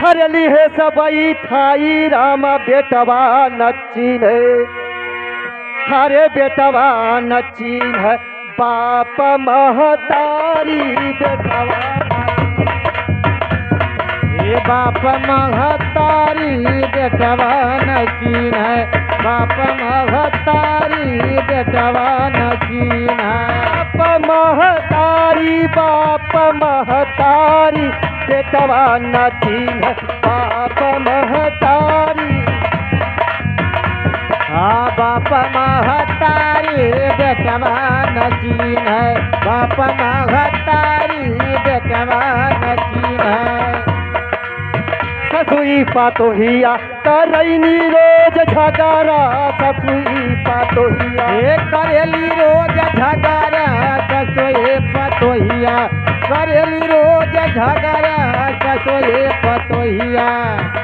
हरली है सबई थाई राम बेटवा नचीन है, हरे बेटवा नचीन है, बाप महतारी बेटवा ये बाप महतारी बेटवा नचीन है, बाप महतारी बेटवा नचीन है। बाप महतारी बाप महतारी बेटवा नचीन है, बाप महतारी। हाँ बाप महतारी बेटवा नचीन है, बाप महतारी बेटवा नचीन है। ससुई पातोहिया करैनी रोज झगड़ा, ससुई पातोहिया ए करेली रोज झगड़ा, ससुए पतोहिया करेली रोज झगड़ा, ससुए पतोहिया।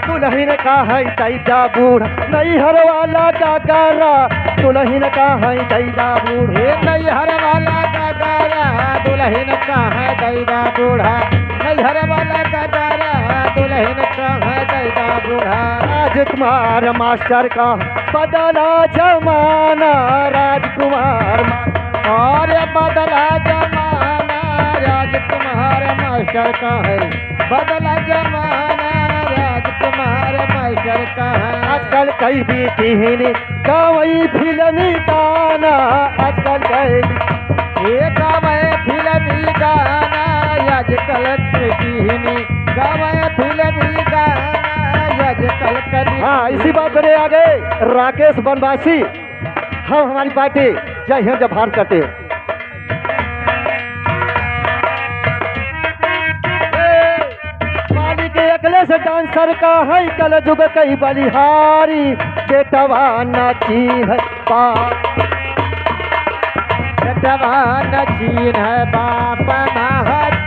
दुल्हन का है दैदा बूढ़ नैहर वाला डगरा, दुल्हन का है दैदा बूढ़ ए नैहर वाला डगरा, दुल्हन का है दैदा बूढ़ा, नैहर वाला डगरा, दुल्हन का है दैदा बूढ़ा। राजकुमार मास्टर का बदला जमाना, राजकुमार और बदला जमाना, राजकुमार मास्टर का है, बदला जमाना, राजकुमार मास्टर का है। आजकल कई बीती गवई फिल्मी गाना, आजकल कई गावे फिल्मी गाना, आजकल कहीं गावे फिल्मी गाना, आजकल कभी। हाँ इसी बात पर आ गए राकेश बनवासी। हम हमारी पार्टी जय हिंद जय भारत करते हैं। पाली के अखिलेश डांसर का है कल जुग कई बलिहारी, बेटवा नचीन है बेटवा नचीन है, बाप महतारी